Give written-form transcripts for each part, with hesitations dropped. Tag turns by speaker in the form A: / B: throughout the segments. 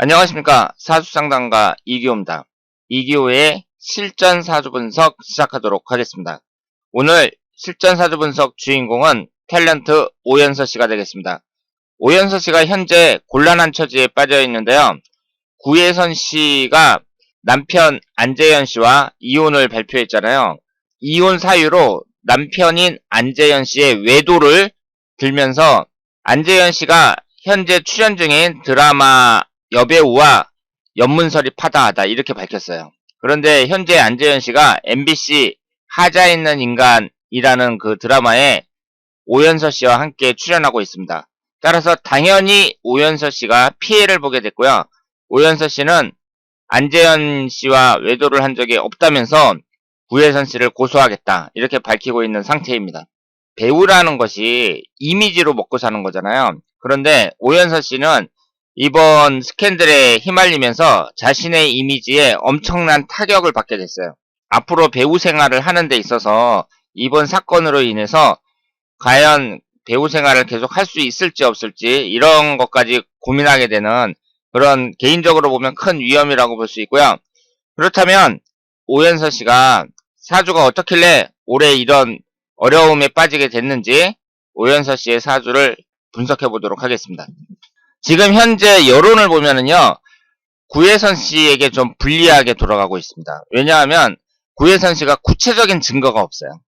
A: 안녕하십니까. 사주상담가 이기호입니다. 이기호의 실전 사주 분석 시작하도록 하겠습니다. 오늘 실전 사주 분석 주인공은 탤런트 오연서 씨가 되겠습니다. 오연서 씨가 현재 곤란한 처지에 빠져 있는데요. 구혜선 씨가 남편 안재현 씨와 이혼을 발표했잖아요. 이혼 사유로 남편인 안재현 씨의 외도를 들면서 안재현 씨가 현재 출연 중인 드라마 여배우와 연문설이 파다하다 이렇게 밝혔어요. 그런데 현재 안재현 씨가 MBC 하자 있는 인간이라는 그 드라마에 오연서 씨와 함께 출연하고 있습니다. 따라서 당연히 오연서 씨가 피해를 보게 됐고요. 오연서 씨는 안재현 씨와 외도를 한 적이 없다면서 구혜선 씨를 고소하겠다 이렇게 밝히고 있는 상태입니다. 배우라는 것이 이미지로 먹고 사는 거잖아요. 그런데 오연서 씨는 이번 스캔들에 휘말리면서 자신의 이미지에 엄청난 타격을 받게 됐어요. 앞으로 배우 생활을 하는 데 있어서 이번 사건으로 인해서 과연 배우 생활을 계속 할 수 있을지 없을지 이런 것까지 고민하게 되는 그런 개인적으로 보면 큰 위험이라고 볼 수 있고요. 그렇다면 오연서 씨가 사주가 어떻길래 올해 이런 어려움에 빠지게 됐는지 오연서 씨의 사주를 분석해 보도록 하겠습니다. 지금 현재 여론을 보면은요, 구혜선 씨에게 좀 불리하게 돌아가고 있습니다. 왜냐하면 구혜선 씨가 구체적인 증거가 없어요.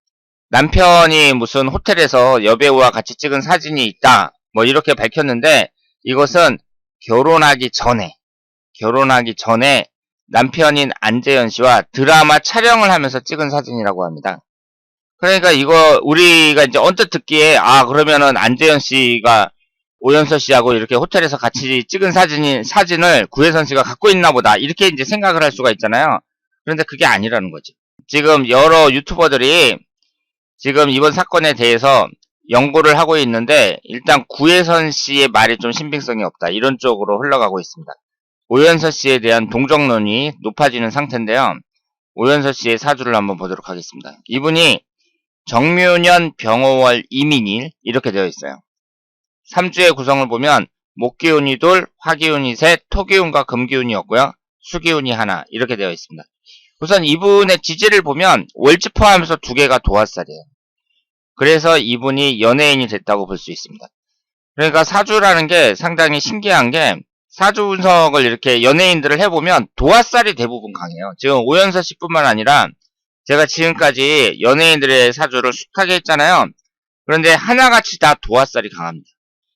A: 남편이 무슨 호텔에서 여배우와 같이 찍은 사진이 있다, 뭐 이렇게 밝혔는데 이것은 결혼하기 전에 남편인 안재현 씨와 드라마 촬영을 하면서 찍은 사진이라고 합니다. 그러니까 이거 우리가 이제 언뜻 듣기에 그러면은 안재현 씨가 오연서 씨하고 이렇게 호텔에서 같이 찍은 사진을 구혜선 씨가 갖고 있나 보다 이렇게 이제 생각을 할 수가 있잖아요. 그런데 그게 아니라는 거지. 지금 여러 유튜버들이 지금 이번 사건에 대해서 연구를 하고 있는데 일단 구혜선 씨의 말이 좀 신빙성이 없다 이런 쪽으로 흘러가고 있습니다. 오연서 씨에 대한 동정론이 높아지는 상태인데요. 오연서 씨의 사주를 한번 보도록 하겠습니다. 이분이 정묘년 병오월 이민일 이렇게 되어 있어요. 3주의 구성을 보면 목기운이 둘, 화기운이 셋, 토기운과 금기운이었고요. 수기운이 하나 이렇게 되어 있습니다. 우선 이분의 지지를 보면 월지 포함해서 두 개가 도화살이에요. 그래서 이분이 연예인이 됐다고 볼 수 있습니다. 그러니까 사주라는 게 상당히 신기한 게 사주 분석을 이렇게 연예인들을 해보면 도화살이 대부분 강해요. 지금 오연서 씨뿐만 아니라 제가 지금까지 연예인들의 사주를 숱하게 했잖아요. 그런데 하나같이 다 도화살이 강합니다.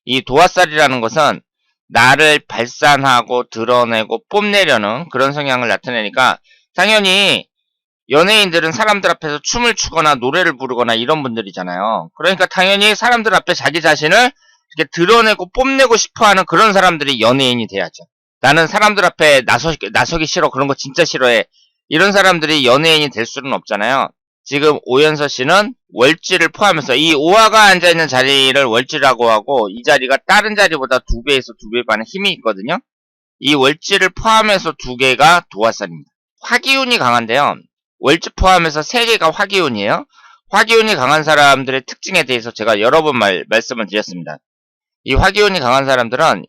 A: 이 도화살이라는 것은 나를 발산하고 드러내고 뽐내려는 그런 성향을 나타내니까 당연히 연예인들은 사람들 앞에서 춤을 추거나 노래를 부르거나 이런 분들이잖아요. 그러니까 당연히 사람들 앞에 자기 자신을 이렇게 드러내고 뽐내고 싶어하는 그런 사람들이 연예인이 돼야죠. 나는 사람들 앞에 나서기 싫어. 그런 거 진짜 싫어해. 이런 사람들이 연예인이 될 수는 없잖아요. 지금 오연서 씨는 월지를 포함해서 이 오화가 앉아있는 자리를 월지라고 하고 이 자리가 다른 자리보다 2배에서 2배 반의 힘이 있거든요. 이 월지를 포함해서 2개가 도화살입니다. 화기운이 강한데요. 월지 포함해서 3개가 화기운이에요. 화기운이 강한 사람들의 특징에 대해서 제가 여러 번 말씀을 드렸습니다. 이 화기운이 강한 사람들은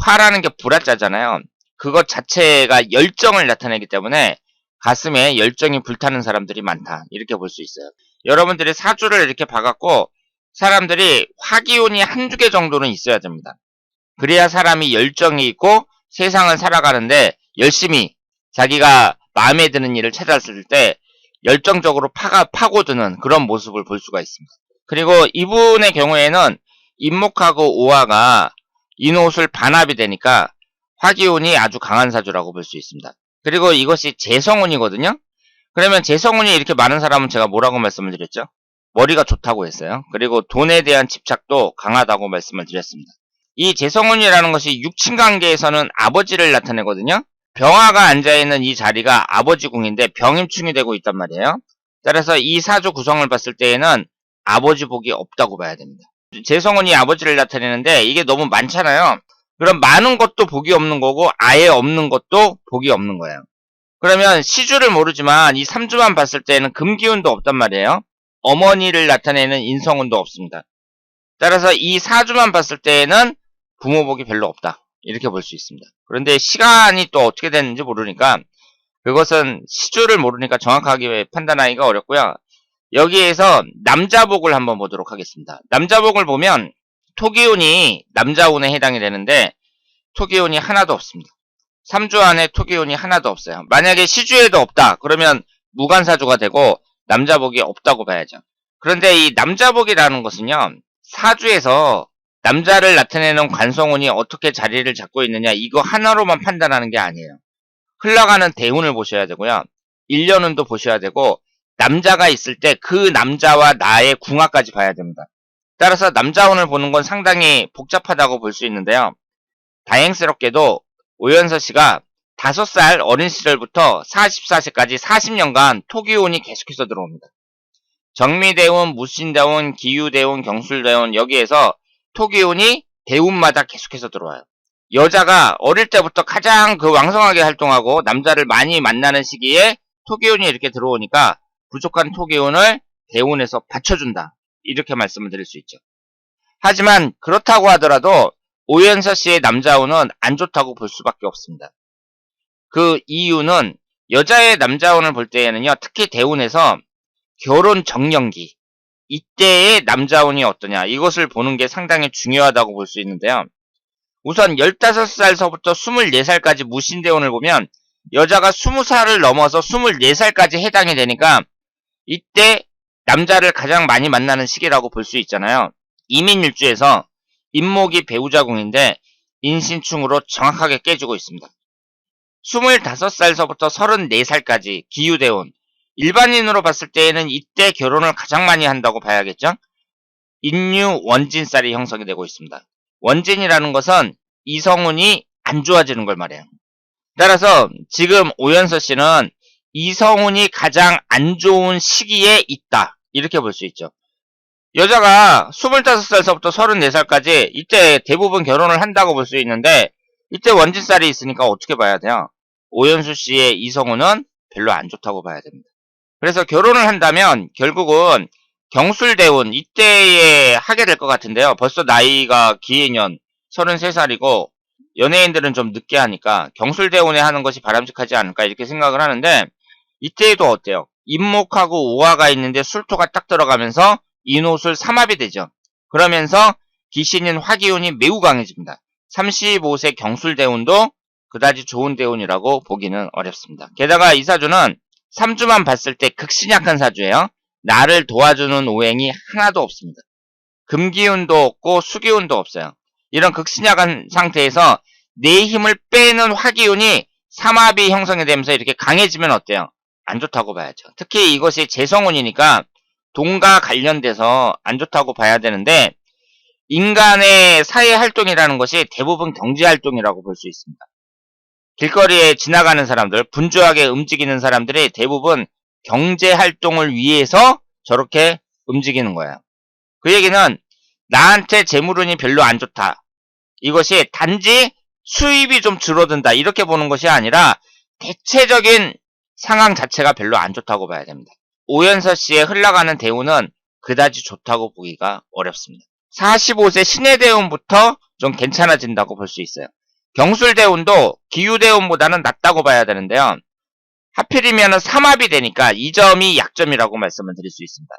A: 화라는 게 불화자잖아요. 그것 자체가 열정을 나타내기 때문에 가슴에 열정이 불타는 사람들이 많다. 이렇게 볼 수 있어요. 여러분들이 사주를 이렇게 봐갖고 사람들이 화기운이 한두 개 정도는 있어야 됩니다. 그래야 사람이 열정이 있고 세상을 살아가는데 열심히 자기가 마음에 드는 일을 찾았을 때 열정적으로 파고드는 그런 모습을 볼 수가 있습니다. 그리고 이분의 경우에는 인목하고 오화가 인옷을 반합이 되니까 화기운이 아주 강한 사주라고 볼 수 있습니다. 그리고 이것이 재성운이거든요. 그러면 재성운이 이렇게 많은 사람은 제가 뭐라고 말씀을 드렸죠? 머리가 좋다고 했어요. 그리고 돈에 대한 집착도 강하다고 말씀을 드렸습니다. 이 재성운이라는 것이 육친관계에서는 아버지를 나타내거든요. 병화가 앉아있는 이 자리가 아버지 궁인데 병임충이 되고 있단 말이에요. 따라서 이 사주 구성을 봤을 때에는 아버지 복이 없다고 봐야 됩니다. 재성운이 아버지를 나타내는데 이게 너무 많잖아요. 그럼 많은 것도 복이 없는 거고 아예 없는 것도 복이 없는 거예요. 그러면 시주를 모르지만 이 3주만 봤을 때는 금기운도 없단 말이에요. 어머니를 나타내는 인성운도 없습니다. 따라서 이 4주만 봤을 때에는 부모복이 별로 없다. 이렇게 볼 수 있습니다. 그런데 시간이 또 어떻게 됐는지 모르니까 그것은 시주를 모르니까 정확하게 판단하기가 어렵고요. 여기에서 남자복을 한번 보도록 하겠습니다. 남자복을 보면 토기운이 남자운에 해당이 되는데 토기운이 하나도 없습니다. 3주 안에 토기운이 하나도 없어요. 만약에 시주에도 없다 그러면 무관사주가 되고 남자복이 없다고 봐야죠. 그런데 이 남자복이라는 것은요, 사주에서 남자를 나타내는 관성운이 어떻게 자리를 잡고 있느냐 이거 하나로만 판단하는 게 아니에요. 흘러가는 대운을 보셔야 되고요. 1년운도 보셔야 되고 남자가 있을 때 그 남자와 나의 궁합까지 봐야 됩니다. 따라서 남자운을 보는 건 상당히 복잡하다고 볼 수 있는데요. 다행스럽게도 오연서 씨가 5살 어린 시절부터 44세까지 40년간 토기운이 계속해서 들어옵니다. 정미대운, 무신대운, 기유대운, 경술대운 여기에서 토기운이 대운마다 계속해서 들어와요. 여자가 어릴 때부터 가장 그 왕성하게 활동하고 남자를 많이 만나는 시기에 토기운이 이렇게 들어오니까 부족한 토기운을 대운에서 받쳐준다. 이렇게 말씀을 드릴 수 있죠. 하지만 그렇다고 하더라도 오연서 씨의 남자운은 안 좋다고 볼 수밖에 없습니다. 그 이유는 여자의 남자운을 볼 때에는요, 특히 대운에서 결혼 정년기, 이때의 남자운이 어떠냐, 이것을 보는 게 상당히 중요하다고 볼 수 있는데요. 우선 15살서부터 24살까지 무신대운을 보면 여자가 20살을 넘어서 24살까지 해당이 되니까 이때 남자를 가장 많이 만나는 시기라고 볼 수 있잖아요. 이민일주에서 인목이 배우자궁인데 인신충으로 정확하게 깨지고 있습니다. 25살서부터 34살까지 기유대운, 일반인으로 봤을 때에는 이때 결혼을 가장 많이 한다고 봐야겠죠. 인유 원진살이 형성이 되고 있습니다. 원진이라는 것은 이성운이 안 좋아지는 걸 말해요. 따라서 지금 오연서 씨는 이성운이 가장 안 좋은 시기에 있다. 이렇게 볼 수 있죠. 여자가 25살서부터 34살까지 이때 대부분 결혼을 한다고 볼 수 있는데 이때 원진살이 있으니까 어떻게 봐야 돼요? 오연수 씨의 이성운은 별로 안 좋다고 봐야 됩니다. 그래서 결혼을 한다면 결국은 경술대운 이때에 하게 될 것 같은데요. 벌써 나이가 기해년 33살이고 연예인들은 좀 늦게 하니까 경술대운에 하는 것이 바람직하지 않을까 이렇게 생각을 하는데 이때에도 어때요? 인목하고 오화가 있는데 술토가 딱 들어가면서 인호술 삼합이 되죠. 그러면서 기신인 화기운이 매우 강해집니다. 35세 경술대운도 그다지 좋은 대운이라고 보기는 어렵습니다. 게다가 이 사주는 3주만 봤을 때 극신약한 사주예요. 나를 도와주는 오행이 하나도 없습니다. 금기운도 없고 수기운도 없어요. 이런 극신약한 상태에서 내 힘을 빼는 화기운이 삼합이 형성이 되면서 이렇게 강해지면 어때요? 안 좋다고 봐야죠. 특히 이것이 재성운이니까 돈과 관련돼서 안 좋다고 봐야 되는데 인간의 사회활동이라는 것이 대부분 경제활동이라고 볼 수 있습니다. 길거리에 지나가는 사람들, 분주하게 움직이는 사람들이 대부분 경제활동을 위해서 저렇게 움직이는 거예요. 그 얘기는 나한테 재물운이 별로 안 좋다. 이것이 단지 수입이 좀 줄어든다. 이렇게 보는 것이 아니라 대체적인 상황 자체가 별로 안 좋다고 봐야 됩니다. 오연서 씨의 흘러가는 대운은 그다지 좋다고 보기가 어렵습니다. 45세 신의 대운부터 좀 괜찮아진다고 볼 수 있어요. 경술대운도 기유대운보다는 낫다고 봐야 되는데요. 하필이면 삼합이 되니까 이 점이 약점이라고 말씀을 드릴 수 있습니다.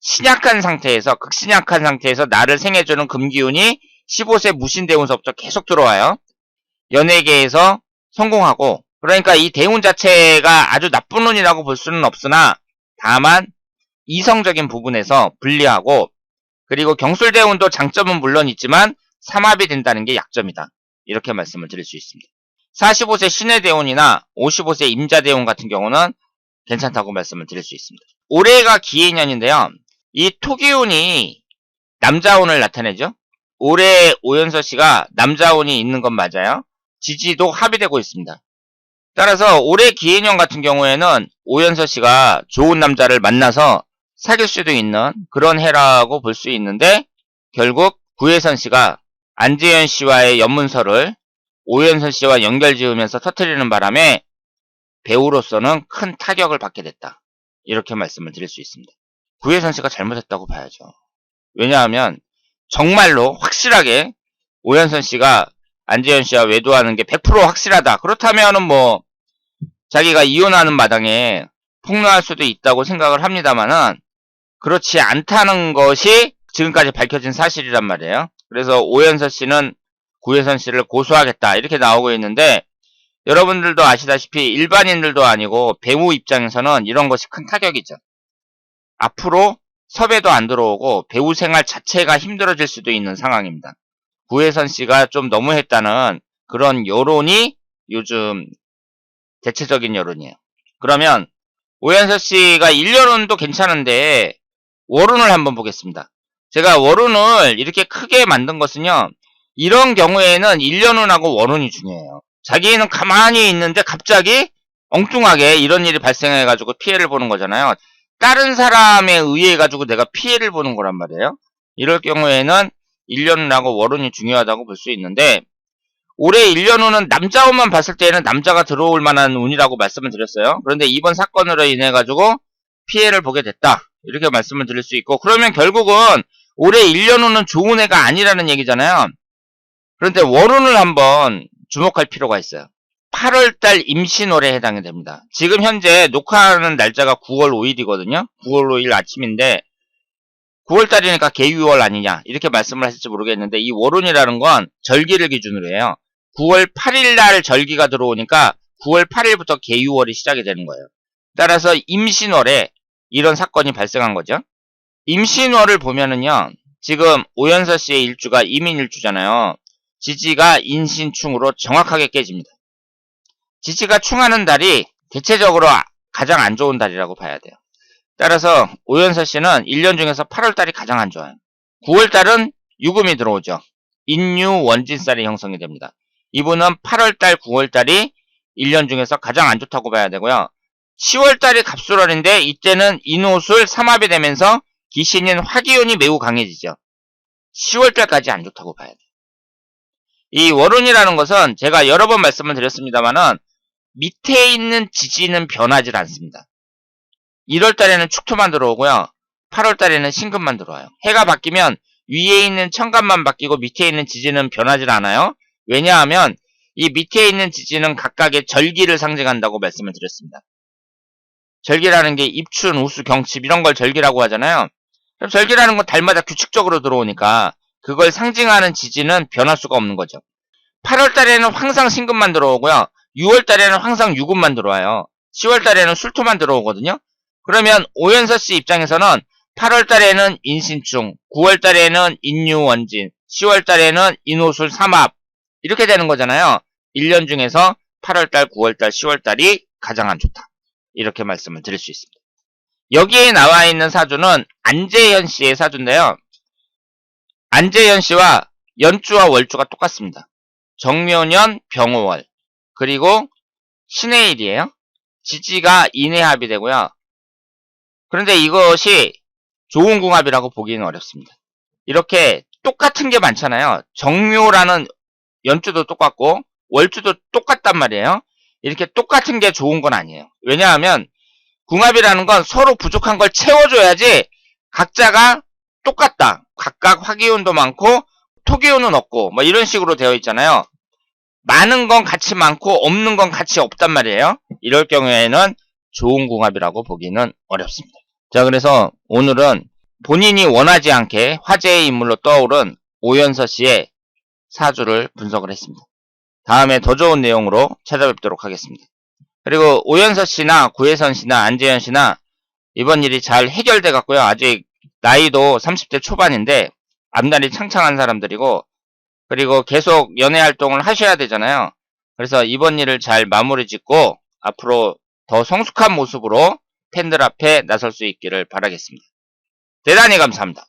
A: 신약한 상태에서 극신약한 상태에서 나를 생해주는 금기운이 15세 무신대운서부터 계속 들어와요. 연예계에서 성공하고 그러니까 이 대운 자체가 아주 나쁜 운이라고 볼 수는 없으나 다만 이성적인 부분에서 불리하고 그리고 경술대운도 장점은 물론 있지만 삼합이 된다는 게 약점이다. 이렇게 말씀을 드릴 수 있습니다. 45세 신의 대운이나 55세 임자 대운 같은 경우는 괜찮다고 말씀을 드릴 수 있습니다. 올해가 기해년인데요. 이 토기운이 남자운을 나타내죠. 올해 오연서 씨가 남자운이 있는 건 맞아요. 지지도 합의되고 있습니다. 따라서 올해 기해년 같은 경우에는 오연서 씨가 좋은 남자를 만나서 사귈 수도 있는 그런 해라고 볼 수 있는데 결국 구혜선 씨가 안재현 씨와의 연문서를 오연서 씨와 연결 지으면서 터뜨리는 바람에 배우로서는 큰 타격을 받게 됐다. 이렇게 말씀을 드릴 수 있습니다. 구혜선 씨가 잘못했다고 봐야죠. 왜냐하면 정말로 확실하게 오연선 씨가 안재현 씨와 외도하는 게 100% 확실하다. 그렇다면은 뭐 자기가 이혼하는 마당에 폭로할 수도 있다고 생각을 합니다만은 그렇지 않다는 것이 지금까지 밝혀진 사실이란 말이에요. 그래서 오연서 씨는 구혜선 씨를 고소하겠다 이렇게 나오고 있는데 여러분들도 아시다시피 일반인들도 아니고 배우 입장에서는 이런 것이 큰 타격이죠. 앞으로 섭외도 안 들어오고 배우 생활 자체가 힘들어질 수도 있는 상황입니다. 구혜선 씨가 좀 너무했다는 그런 여론이 요즘 대체적인 여론이에요. 그러면 오연서 씨가 1년운도 괜찮은데 월운을 한번 보겠습니다. 제가 월운을 이렇게 크게 만든 것은요. 이런 경우에는 1년운하고 월운이 중요해요. 자기는 가만히 있는데 갑자기 엉뚱하게 이런 일이 발생해가지고 피해를 보는 거잖아요. 다른 사람에 의해 가지고 내가 피해를 보는 거란 말이에요. 이럴 경우에는 1년운하고 월운이 중요하다고 볼 수 있는데 올해 1년운은 남자 운만 봤을 때는 남자가 들어올 만한 운이라고 말씀을 드렸어요. 그런데 이번 사건으로 인해 가지고 피해를 보게 됐다. 이렇게 말씀을 드릴 수 있고 그러면 결국은 올해 1년운은 좋은 해가 아니라는 얘기잖아요. 그런데 월운을 한번 주목할 필요가 있어요. 8월달 임신월에 해당이 됩니다. 지금 현재 녹화하는 날짜가 9월 5일이거든요. 9월 5일 아침인데 9월달이니까 개유월 아니냐 이렇게 말씀을 하실지 모르겠는데 이 월운이라는 건 절기를 기준으로 해요. 9월 8일날 절기가 들어오니까 9월 8일부터 개유월이 시작이 되는 거예요. 따라서 임신월에 이런 사건이 발생한 거죠. 임신월을 보면은요. 지금 오연서 씨의 일주가 이민일주잖아요. 지지가 인신충으로 정확하게 깨집니다. 지지가 충하는 달이 대체적으로 가장 안 좋은 달이라고 봐야 돼요. 따라서 오연서 씨는 1년 중에서 8월달이 가장 안 좋아요. 9월달은 유금이 들어오죠. 인유 원진살이 형성이 됩니다. 이분은 8월달, 9월달이 1년 중에서 가장 안 좋다고 봐야 되고요. 10월달이 갑술월인데 이때는 인호술 삼합이 되면서 기신인 화기운이 매우 강해지죠. 10월달까지 안 좋다고 봐야 돼요. 이 월운이라는 것은 제가 여러 번 말씀을 드렸습니다만은 밑에 있는 지지는 변하지 않습니다. 1월달에는 축토만 들어오고요. 8월달에는 신금만 들어와요. 해가 바뀌면 위에 있는 천간만 바뀌고 밑에 있는 지지는 변하지 않아요. 왜냐하면 이 밑에 있는 지지는 각각의 절기를 상징한다고 말씀을 드렸습니다. 절기라는 게 입춘, 우수, 경칩 이런 걸 절기라고 하잖아요. 그럼 절기라는 건 달마다 규칙적으로 들어오니까 그걸 상징하는 지지는 변할 수가 없는 거죠. 8월달에는 항상 신금만 들어오고요. 6월달에는 항상 유금만 들어와요. 10월달에는 술토만 들어오거든요. 그러면 오연서 씨 입장에서는 8월달에는 인신충, 9월달에는 인유원진, 10월달에는 인호술 삼합 이렇게 되는 거잖아요. 1년 중에서 8월달, 9월달, 10월달이 가장 안 좋다. 이렇게 말씀을 드릴 수 있습니다. 여기에 나와 있는 사주는 안재현 씨의 사주인데요. 안재현 씨와 연주와 월주가 똑같습니다. 정묘년, 병호월, 그리고 신의 일이에요. 지지가 인해합이 되고요. 그런데 이것이 좋은 궁합이라고 보기는 어렵습니다. 이렇게 똑같은 게 많잖아요. 정묘라는 연주도 똑같고 월주도 똑같단 말이에요. 이렇게 똑같은 게 좋은 건 아니에요. 왜냐하면 궁합이라는 건 서로 부족한 걸 채워줘야지 각자가 똑같다. 각각 화기운도 많고 토기운은 없고 뭐 이런 식으로 되어 있잖아요. 많은 건 같이 많고 없는 건 같이 없단 말이에요. 이럴 경우에는 좋은 궁합이라고 보기는 어렵습니다. 자, 그래서 오늘은 본인이 원하지 않게 화제의 인물로 떠오른 오연서 씨의 사주를 분석을 했습니다. 다음에 더 좋은 내용으로 찾아뵙도록 하겠습니다. 그리고 오연서 씨나 구혜선 씨나 안재현 씨나 이번 일이 잘 해결돼 갔고요. 아직 나이도 30대 초반인데 앞날이 창창한 사람들이고 그리고 계속 연애 활동을 하셔야 되잖아요. 그래서 이번 일을 잘 마무리 짓고 앞으로 더 성숙한 모습으로 팬들 앞에 나설 수 있기를 바라겠습니다. 대단히 감사합니다.